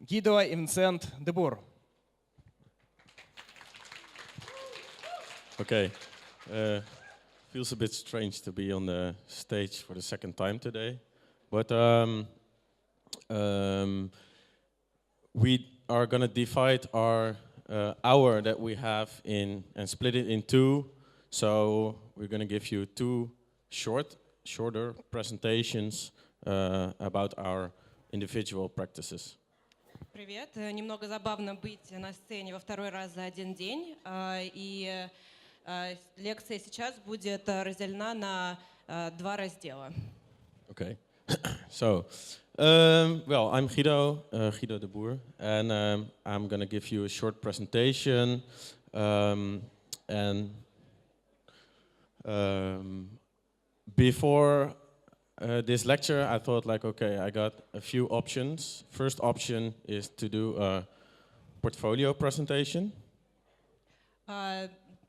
Guido de Boer. Okay. Feels a bit strange to be on the stage for the second time today, but we are going to divide our hour that we have in and split it in two. So we're going to give you two shorter presentations about our individual practices. Привет. Немного забавно быть на сцене во второй раз за один день. И лекция сейчас будет разделена на два раздела. Okay. So, well, I'm Guido de Boer, and I'm going to give you a short presentation. Before this lecture, I thought like, okay, I got a few options. First option is to do a portfolio presentation.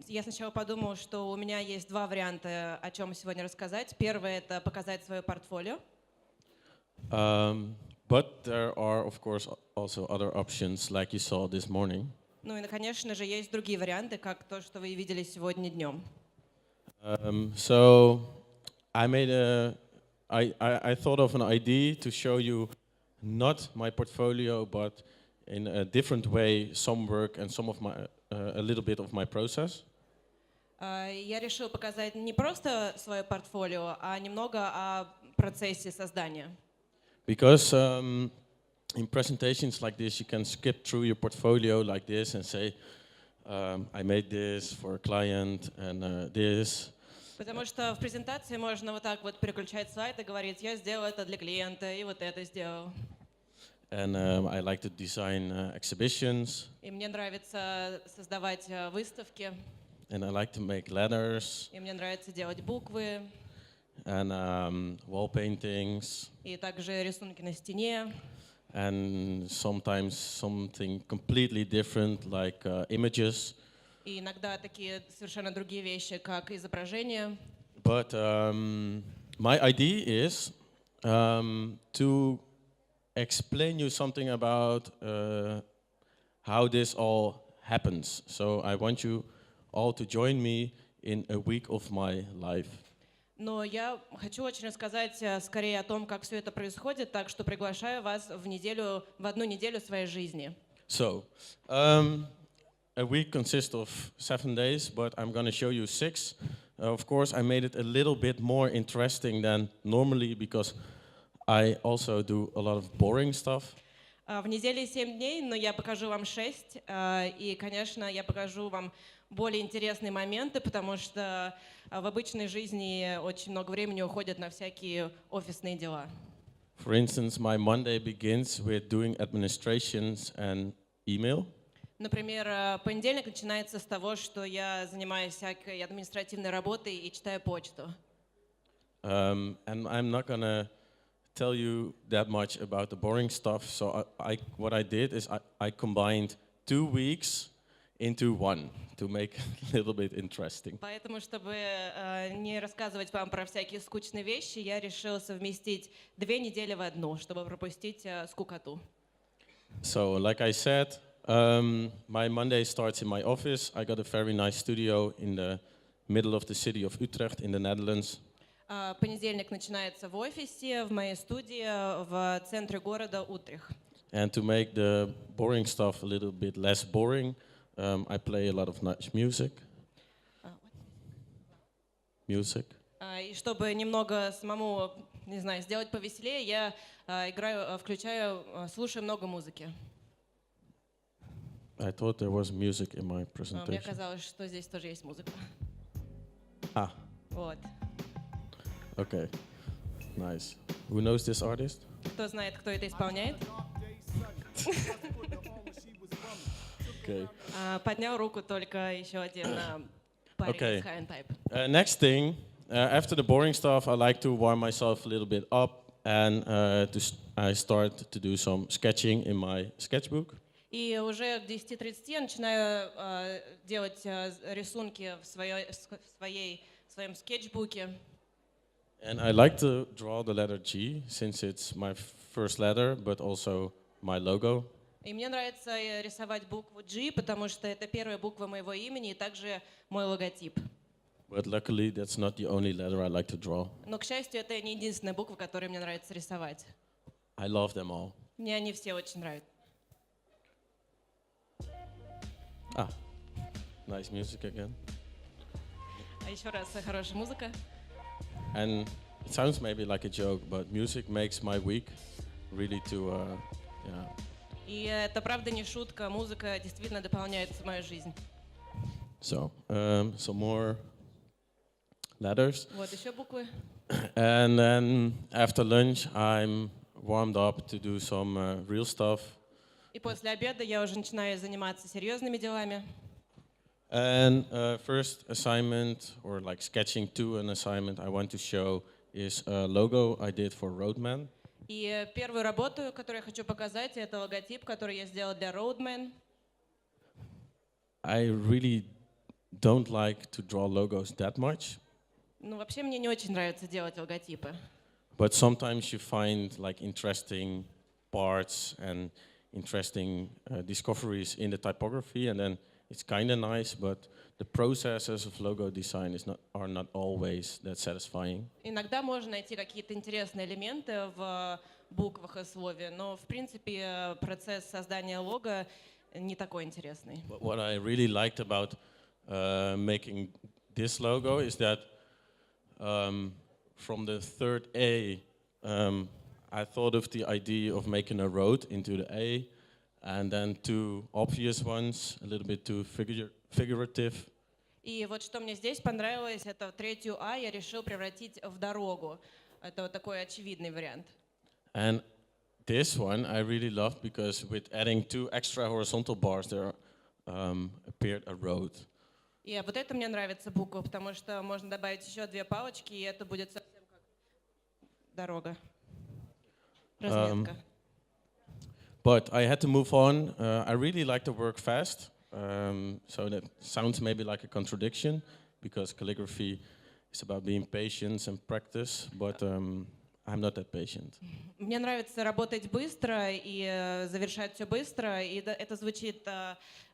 Я сначала подумала, что у меня есть два варианта, о чем сегодня рассказать. Первый — это показать свое портфолио. But there are, of course, also other options, like you saw this morning. Ну и, конечно же, есть другие варианты, как то, что вы видели сегодня днем. So I thought of an idea to show you not my portfolio, but in a different way, some work and some of my a little bit of my process. Я решила показать не просто свое портфолио, а немного о процессе создания. Because in presentations like this, you can skip through your portfolio like this and say, I made this for a client and this. Потому что в презентации можно вот так вот переключать слайд и говорить, я сделал это для клиента и вот это сделал. And I like to design exhibitions. И мне нравится создавать выставки. And I like to make letters. И мне нравится делать буквы. And wall paintings. И также рисунки на стене. And sometimes something completely different, like images. И иногда такие совершенно другие вещи, как изображения. But my idea is to explain you something about how this all happens. So I want you all to join me in a week of my life. Но я хочу очень рассказать скорее о том, как все это происходит, так что приглашаю вас в одну неделю своей жизни. So, a week consists of 7 days, but I'm going to show you 6. Of course, I made it a little bit more interesting than normally because I also do a lot of boring stuff. В неделе 7 дней, но я покажу вам 6. И, конечно, я покажу вам более интересные моменты, потому что в обычной жизни очень много времени уходит на всякие офисные дела. For instance, my Monday begins with doing administrations and email. Например, понедельник начинается с того, что я занимаюсь всякой административной работой и читаю почту. And I'm not gonna tell you that much about the boring stuff. So what I did is I combined 2 weeks into one to make it a little bit interesting. Поэтому, чтобы не рассказывать вам про всякие скучные вещи, я решила совместить 2 недели в одну, чтобы пропустить скукоту. So, like I said, my Monday starts in my office. I got a very nice studio in the middle of the city of Utrecht in the Netherlands. Понедельник начинается в офисе, в моей студии в центре города Утрехт. And to make the boring stuff a little bit less boring, I play a lot of nice music. И чтобы немного самому, не знаю, сделать повеселее, я слушаю много музыки. I thought there was music in my presentation. Мне казалось, что здесь тоже есть музыка. Вот. Okay, nice. Who knows this artist? Кто знает, кто это исполняет? Okay. Поднял руку только еще один парень из High and Type. Next thing, after the boring stuff, I like to warm myself a little bit up, and I start to do some sketching in my sketchbook. И уже к 10:30 я начинаю делать рисунки в своем скетчбуке. And I like to draw the letter G, since it's my first letter, but also my logo. И мне нравится рисовать букву G, потому что это первая буква моего имени и также мой логотип. But luckily, that's not the only letter I like to draw. Но, к счастью, это не единственная буква, которую мне нравится рисовать. I love them all. Мне они все очень нравятся. Ah, nice music again. А еще раз хорошая музыка. And it sounds maybe like a joke, but music makes my week really to, yeah. И это правда не шутка, музыка действительно дополняет мою жизнь. So, some more letters. Вот еще буквы. And then after lunch, I'm warmed up to do some real stuff. И после обеда я уже начинаю заниматься серьезными делами. And first assignment, or like sketching to an assignment I want to show, is a logo I did for Roadman. И первую работу, которую я хочу показать, это логотип, который я сделал для Roadman. I really don't like to draw logos that much, Ну, вообще мне не очень нравится делать логотипы. but sometimes you find like interesting parts and interesting discoveries in the typography, and then it's kind of nice, but the processes of logo design are not always that satisfying. Иногда можно найти какие-то интересные элементы в буквах и слове, но, в принципе, процесс создания лого не такой интересный. But what I really liked about making this logo is that from the third A, I thought of the idea of making a road into the A, and then two obvious ones, a little bit too figurative. И вот что мне здесь понравилось, это третью А я решил превратить в дорогу. Это вот такой очевидный вариант. And this one I really loved because with adding two extra horizontal bars, there appeared a road. И вот это мне нравится буква, потому что можно добавить еще две палочки, и это будет совсем как дорога. Разметка. But I had to move on. I really like to work fast, so that sounds maybe like a contradiction, because calligraphy is about being patient and practice, but I'm not that patient. Мне нравится работать быстро и завершать все быстро, и это звучит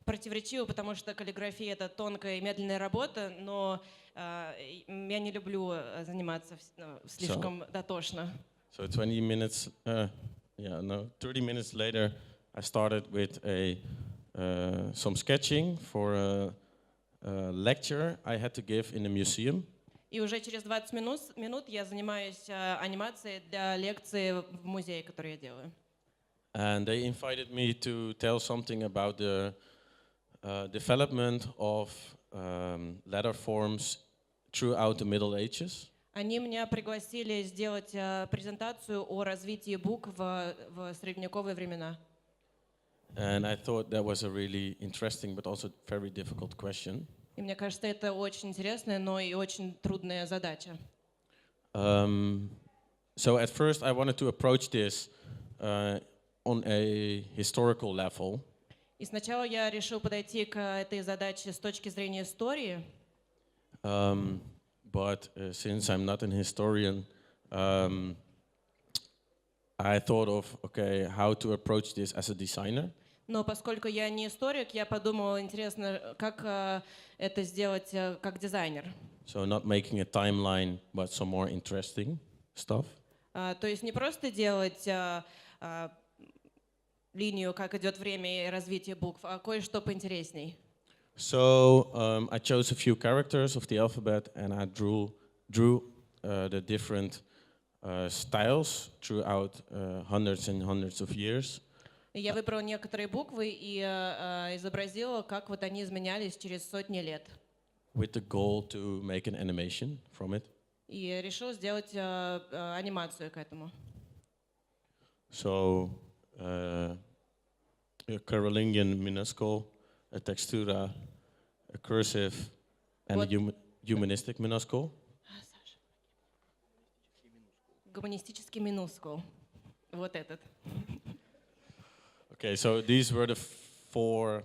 противоречиво, потому что каллиграфия — это тонкая и медленная работа, но я не люблю заниматься слишком дотошно. So 20 minutes, 30 minutes later, I started with some sketching for a lecture I had to give in a museum. И уже через 20 минут я занимаюсь анимацией для лекции в музее, которую я делаю. And they invited me to tell something about the development of letter forms throughout the Middle Ages. Они меня пригласили сделать презентацию о развитии букв в средневековые времена. And I thought that was a really interesting but also very difficult question. И мне кажется, это очень интересная, но и очень трудная задача. So at first I wanted to approach this on a historical level. И сначала я решил подойти к этой задаче с точки зрения истории. But since I'm not an historian, I thought of, okay, how to approach this as a designer. Но поскольку я не историк, я подумала, интересно, как это сделать как дизайнер. So not making a timeline, but some more interesting stuff. То есть не просто делать линию, как идет время и развитие букв, а кое-что поинтересней. So I chose a few characters of the alphabet, and I drew the different styles throughout hundreds and hundreds of years. Я выбрала некоторые буквы и изобразила, как вот они изменялись через сотни лет. With the goal to make an animation from it. И решил сделать анимацию к этому. So a Carolingian minuscule, a textura, a cursive, and What? a humanistic minuscule. Гуманистический минускул. Вот этот. Okay, so these were the four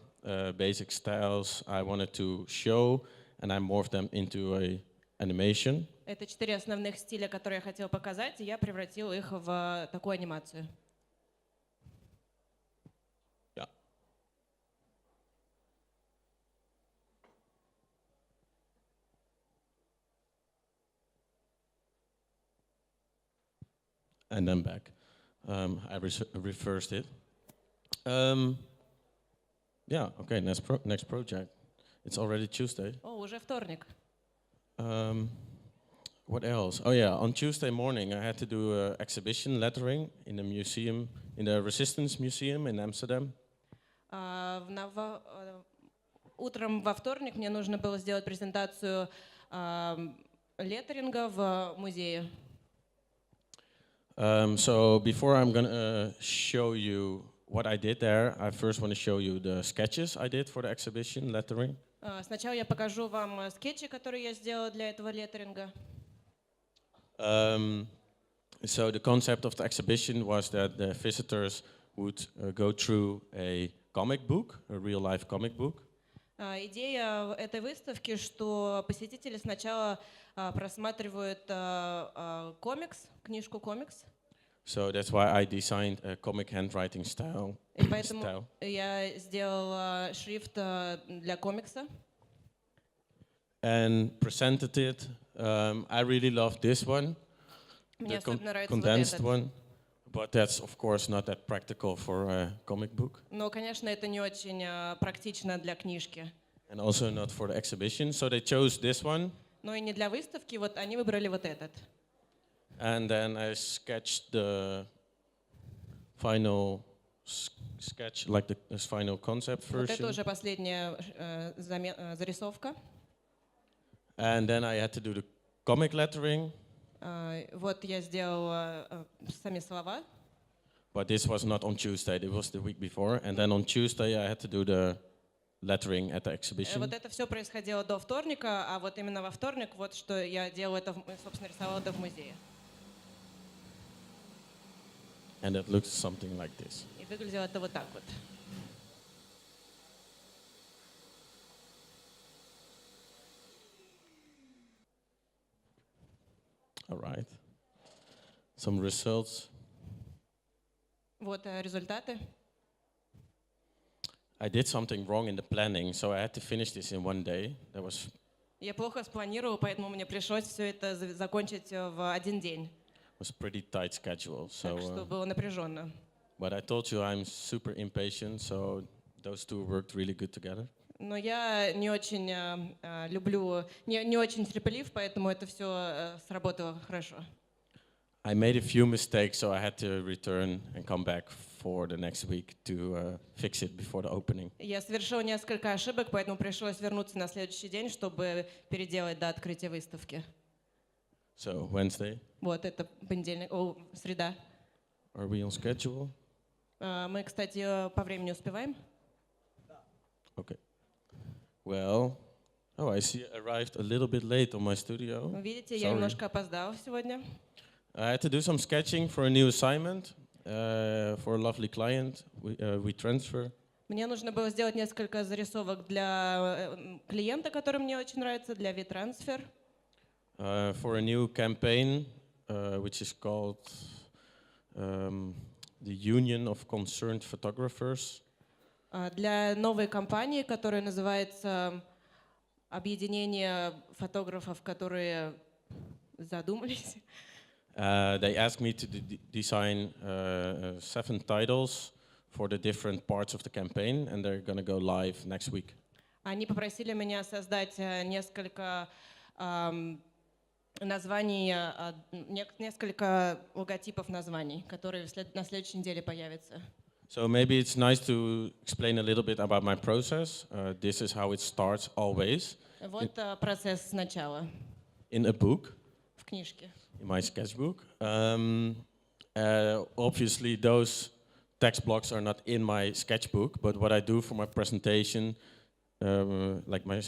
basic styles I wanted to show, and I morphed them into a animation. Это 4 основных стиля, которые я хотела показать, и я превратила их в такую анимацию. and then back. I reversed it. Yeah, okay, next project. It's already Tuesday. О, уже вторник. What else? Oh yeah, on Tuesday morning I had to do an exhibition lettering in the museum, in the Resistance Museum in Amsterdam. Утром во вторник мне нужно было сделать презентацию леттеринга в музее. So before I'm gonna show you what I did there, I first want to show you the sketches I did for the exhibition lettering. Сначала я покажу вам скетчи, которые я сделала для этого леттеринга. So the concept of the exhibition was that the visitors would go through a comic book, a real-life comic book. Идея этой выставки, что посетители сначала просматривают книжку комикс. So that's why I designed a comic handwriting style. И поэтому я сделала шрифт для комикса. And presented it. I really love this one, Мне особенно нравится вот condensed этот. one, but that's of course not that practical for a comic book, Но, конечно, это не очень практично для книжки. and also not for the exhibition. So they chose this one, Но и не для выставки, вот они выбрали вот этот. and then I sketched the final sketch, like the final concept Вот это version, уже последняя зарисовка. and then I had to do the comic lettering. Вот я сделала сами слова. But this was not on Tuesday, it was the week before. And then on Tuesday I had to do the lettering at the exhibition. Вот это все происходило до вторника, а вот именно во вторник вот что я делала, это, собственно, рисовала это в музее. And it looks something like this. И выглядело это вот так вот. All right. Some results. Вот результаты. I did something wrong in the planning, so I had to finish this in one day. That was Я плохо спланировала, поэтому мне пришлось все это закончить в один день. pretty tight schedule. Так что было напряженно. But I told you I'm super impatient, so those two worked really good together. Но я не очень люблю, не очень терпелив, поэтому это все сработало хорошо. I made a few mistakes, so I had to return and come back for the next week to fix it before the opening. Я совершила несколько ошибок, поэтому пришлось вернуться на следующий день, чтобы переделать до открытия выставки. So Wednesday, Вот это понедельник, среда. are we on schedule? Мы, кстати, по времени успеваем. Okay. Well, I see I arrived a little bit late on my studio. Видите, я Sorry. немножко опоздала сегодня. I had to do some sketching for a new assignment for a lovely client. We transfer. Мне нужно было сделать несколько зарисовок для клиента, который мне очень нравится, для WeTransfer. For a new campaign, which is called the Union of Concerned Photographers. Для новой компании, которая называется «Объединение фотографов, которые задумались». They asked me to design 7 titles for the different parts of the campaign, and they're going to go live next week. Они попросили меня создать несколько названий, несколько логотипов названий, которые на следующей неделе появятся. So maybe it's nice to explain a little bit about my process. This is how it starts always. Вот процесс сначала In a book, в книжке. in my sketchbook. Obviously, those text blocks are not in my sketchbook, but what I do for my presentation, like my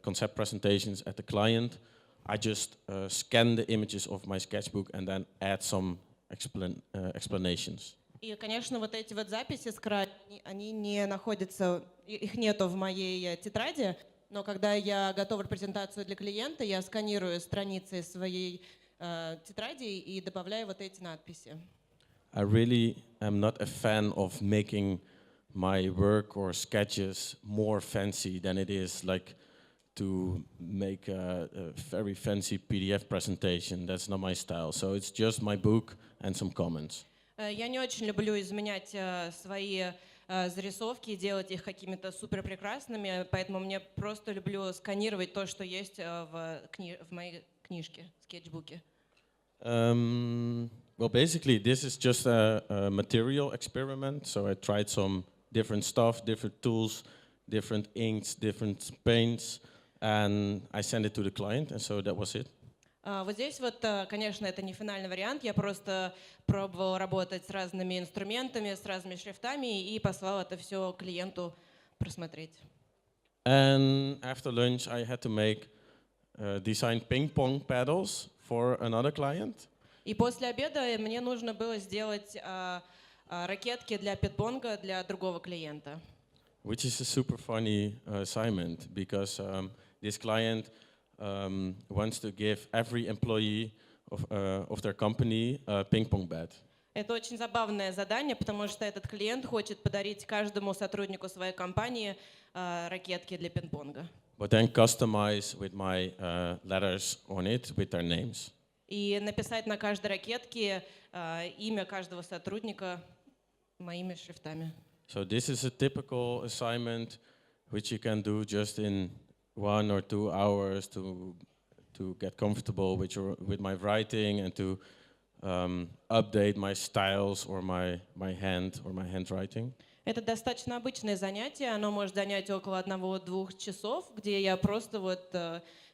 concept presentations at the client, I just scan the images of my sketchbook and then add some explanations. И, конечно, вот эти вот записи с края, они не находятся, их нету в моей тетради, но когда я готовлю презентацию для клиента, я сканирую страницы своей тетради и добавляю вот эти надписи. I really am not a fan of making my work or sketches more fancy than it is. Like to make a very fancy PDF presentation. That's not my style. So it's just my book and some comments. Я не очень люблю изменять свои зарисовки и делать их какими-то супер прекрасными, поэтому мне просто люблю сканировать то, что есть в моей книжке, скетчбуке. Well, basically, this is just a material experiment. So I tried some different stuff, different tools, different inks, different paints, and I sent it to the client, and so that was it. Вот здесь вот, конечно, это не финальный вариант. Я просто пробовал работать с разными инструментами, с разными шрифтами и послал это все клиенту просмотреть. And after lunch, I had to make design ping pong paddles for another client. И после обеда мне нужно было сделать ракетки для пинг-понга для другого клиента. Which is a super funny assignment because this client wants to give every employee of their company a ping pong bat. Это очень забавное задание, потому что этот клиент хочет подарить каждому сотруднику своей компании ракетки для пинг-понга. But then customize with my letters on it with their names. И написать на каждой ракетке имя каждого сотрудника моими шрифтами. So this is a typical assignment which you can do just in 1 or 2 hours to get comfortable with my writing and to update my styles or my hand or my handwriting. Это достаточно обычное занятие, оно может занять около 1-2 часов, где я просто вот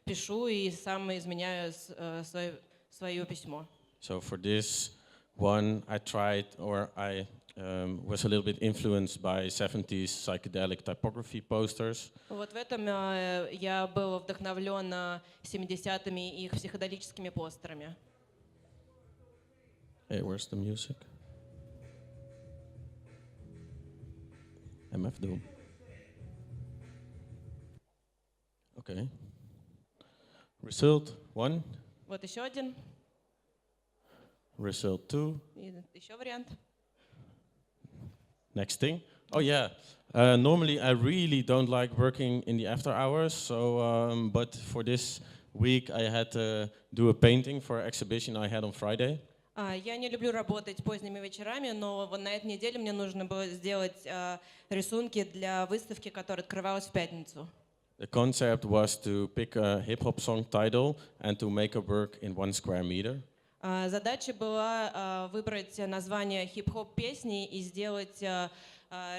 пишу и сам изменяю свое письмо. So for this one, I tried, or I was a little bit influenced by 70s psychedelic typography posters. Вот в этом я был вдохновлен 70-ми их психоделическими постерами. Hey, where's the music? MF Doom. Okay. Result 1. Вот еще один. Result 2. И еще вариант. Next thing. Oh yeah. Normally I really don't like working in the after hours. So, but for this week I had to do a painting for an exhibition I had on Friday. Я не люблю работать поздними вечерами, но вот на этой неделе мне нужно было сделать рисунки для выставки, которая открывалась в пятницу. The concept was to pick a hip-hop song title and to make a work in 1 square meter. Задача была выбрать название хип-хоп песни и сделать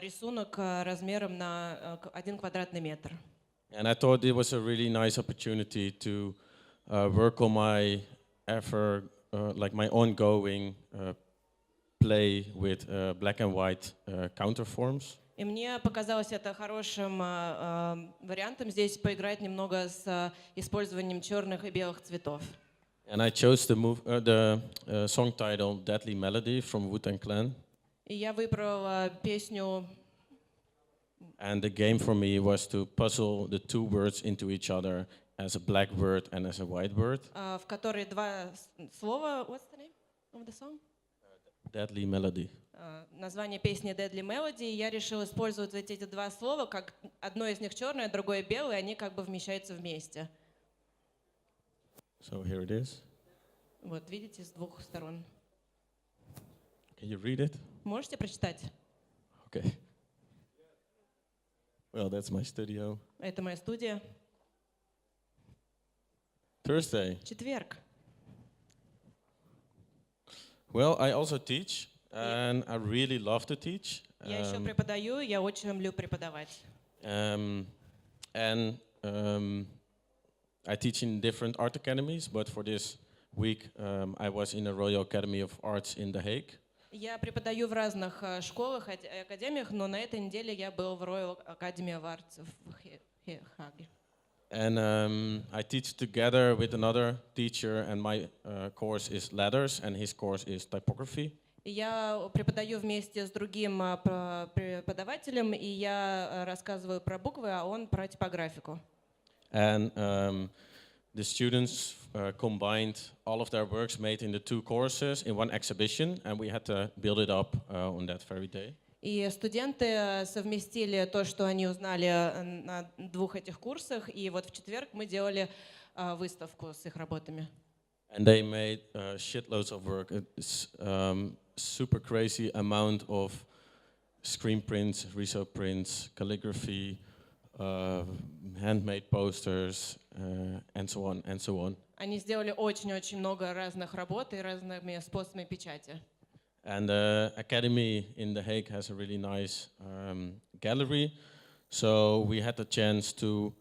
рисунок размером на 1 квадратный метр. And I thought it was a really nice opportunity to work on my effort, like my ongoing play with black and white counterforms. И мне показалось это хорошим вариантом здесь поиграть немного с использованием черных и белых цветов. And I chose the song title Deadly Melody from Wu-Tang Clan. И я выбрала песню. And the game for me was to puzzle the 2 words into each other as a black word and as a white word. В которой 2 слова. What's the name of the song? Deadly Melody. Название песни Deadly Melody. Я решила использовать эти 2 слова, как одно из них черное, другое белое, они как бы вмещаются вместе. So here it is. Вот видите, с 2 сторон. Can you read it? Можете прочитать? Okay. Well, that's my studio. Это моя студия. Thursday. Четверг. Well, I also teach, and I really love to teach. Я еще преподаю, я очень люблю преподавать. And I teach in different art academies, but for this week I was in the Royal Academy of Arts in The Hague. Я преподаю в разных школах и академиях, но на этой неделе я был в Royal Academy of Arts в Хаге. And I teach together with another teacher, and my course is letters, and his course is typography. Я преподаю вместе с другим преподавателем, и я рассказываю про буквы, а он про типографику. And the students combined all of their works made in the 2 courses in 1 exhibition, and we had to build it up on that very day. И студенты совместили то, что они узнали на 2 этих курсах, и вот в четверг мы делали выставку с их работами. And they made shitloads of work. It's super crazy amount of screen prints, resale prints, calligraphy, handmade posters, and so on and so on. Они сделали очень-очень много разных работ и разными способами печати. And the academy in The Hague has a really nice gallery, so we had the chance to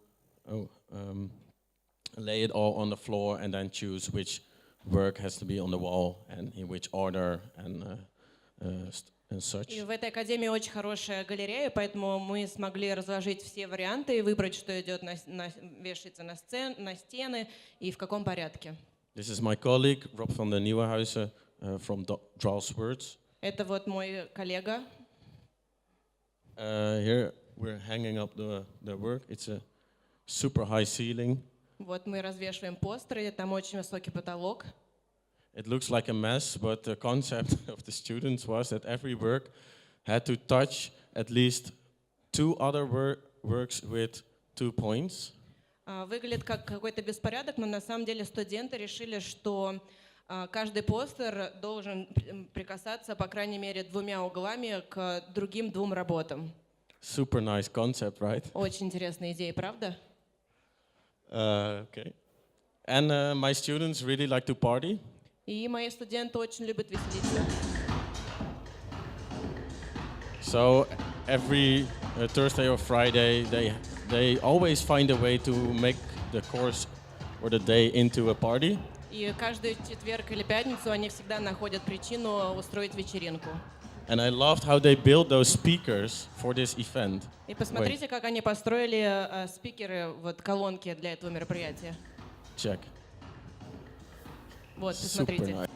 lay it all on the floor and then choose which work has to be on the wall and in which order and such. И в этой академии очень хорошая галерея, поэтому мы смогли разложить все варианты и выбрать, что идет вешается на стены и в каком порядке. This is my colleague Rob van der Nieuwenhuizen from Draws Words. Это вот мой коллега. Here we're hanging up the work. It's a super high ceiling. Вот мы развешиваем постеры, там очень высокий потолок. It looks like a mess, but the concept of the students was that every work had to touch at least 2 other works with 2 points. Выглядит как какой-то беспорядок, но на самом деле студенты решили, что каждый постер должен прикасаться, по крайней мере, 2 углами к другим 2 работам. Super nice concept, right? Очень интересная идея, правда? Okay. And my students really like to party. И мои студенты очень любят веселиться. So every Thursday or Friday, they always find a way to make the course or the day into a party. И каждый четверг или пятницу они всегда находят причину устроить вечеринку. And I loved how they built those speakers for this event. И посмотрите, как они построили спикеры, вот колонки для этого мероприятия. Check. Вот, Super посмотрите. nice.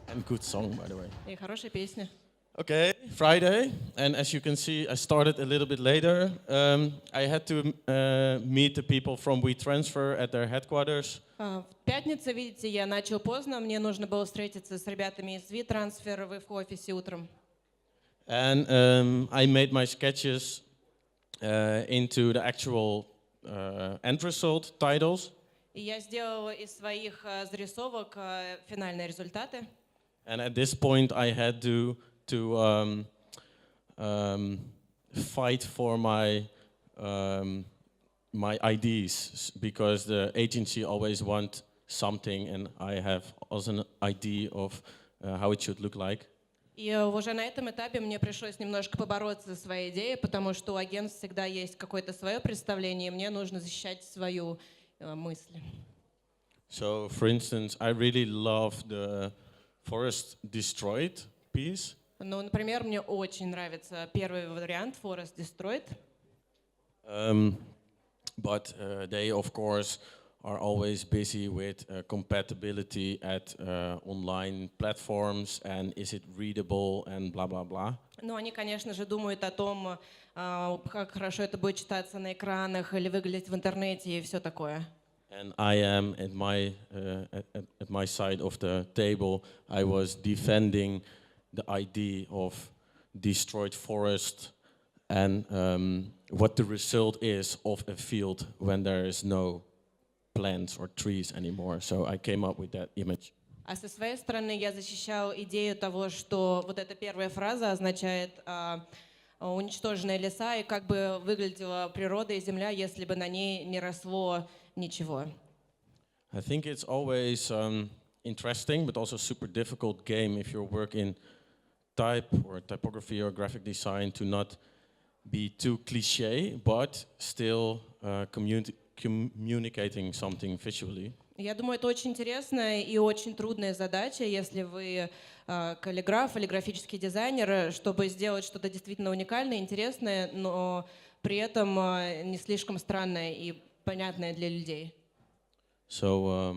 And good song, by the way. И хорошая песня. Okay, Friday, and as you can see, I started a little bit later. I had to meet the people from WeTransfer at their headquarters. В пятницу, видите, я начал поздно, мне нужно было встретиться с ребятами из WeTransfer в их офисе утром. And I made my sketches into the actual end result titles. И я сделала из своих зарисовок финальные результаты. And at this point, I had to fight for my ideas because the agency always want something, and I have also an idea of how it should look like. И уже на этом этапе мне пришлось немножко побороться за свои идеи, потому что у агентств всегда есть какое-то свое представление, и мне нужно защищать свою мысль. So, for instance, I really love the Forest Destroyed piece. Ну, например, мне очень нравится первый вариант Forest Destroyed. But they, of course, are always busy with compatibility at online platforms and is it readable and blah, blah, blah. Ну, они, конечно же, думают о том, как хорошо это будет читаться на экранах или выглядеть в интернете и все такое. And I am at my side of the table. I was defending the idea of destroyed forest and what the result is of a field when there is no plants or trees anymore. So I came up with that image. А со своей стороны я защищал идею того, что вот эта первая фраза означает уничтоженные леса и как бы выглядела природа и земля, если бы на ней не росло ничего. I think it's always interesting, but also super difficult game if you work in type or typography or graphic design to not be too cliché, but still communicating something visually. Я думаю, это очень интересная и очень трудная задача, если вы каллиграф или графический дизайнер, чтобы сделать что-то действительно уникальное, интересное, но при этом не слишком странное и понятное для людей. So,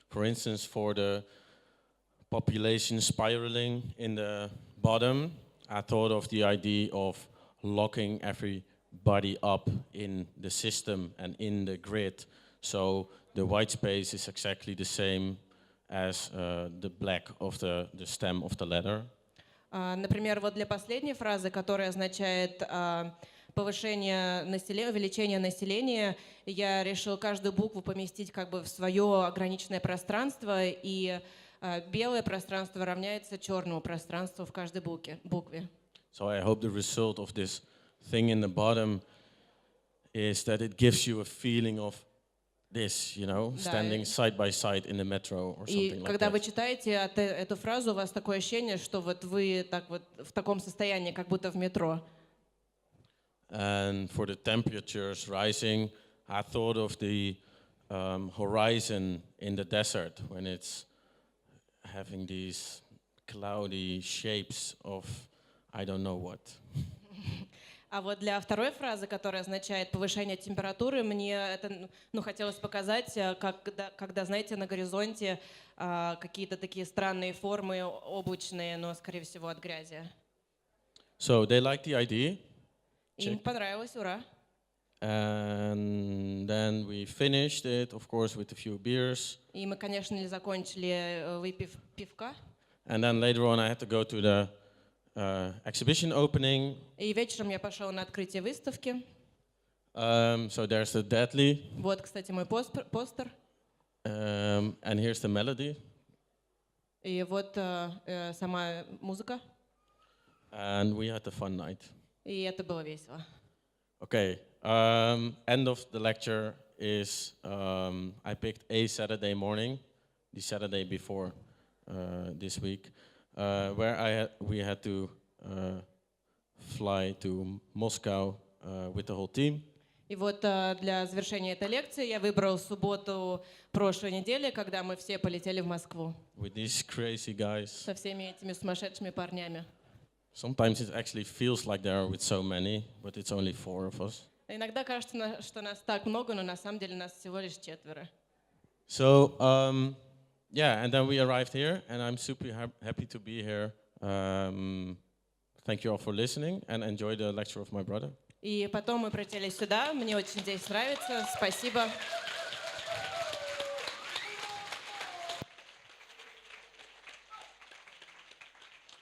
for instance, for the population spiraling in the bottom, I thought of the idea of locking everybody up in the system and in the grid. So the white space is exactly the same as the black of the stem of the letter. Например, вот для последней фразы, которая означает повышение населения, увеличение населения, я решил каждую букву поместить как бы в свое ограниченное пространство, и белое пространство равняется черному пространству в каждой букве. So I hope the result of this thing in the bottom is that it gives you a feeling of this, you know, standing side by side in the metro or И something like когда вы that. читаете эту фразу, у вас такое ощущение, что вот вы так вот в таком состоянии, как будто в метро. And for the temperatures rising, I thought of the horizon in the desert when it's having these cloudy shapes of I don't know what. А вот для второй фразы, которая означает повышение температуры, мне это, хотелось показать, когда, знаете, на горизонте какие-то такие странные формы, облачные, но, скорее всего, от грязи. So they liked the idea. Им понравилось, ура. And then we finished it, of course, with a few beers. И мы, конечно, закончили, выпив пивка. And then later on I had to go to the exhibition opening. И вечером я пошел на открытие выставки. So there's the Deadly. Вот, кстати, мой постер. And here's the melody. И вот сама музыка. And we had a fun night. И это было весело. Okay. End of the lecture is I picked a Saturday morning, the Saturday before this week, where we had to fly to Moscow with the whole team. И вот для завершения этой лекции я выбрал субботу прошлой недели, когда мы все полетели в Москву. With these crazy guys. Со всеми этими сумасшедшими парнями. Sometimes it actually feels like there are with so many, but it's only 4 of us. Иногда кажется, что нас так много, но на самом деле нас всего лишь 4. So, yeah, and then we arrived here, and I'm super happy to be here. Thank you all for listening, and enjoy the lecture of my brother. И потом мы прилетели сюда. Мне очень здесь нравится. Спасибо.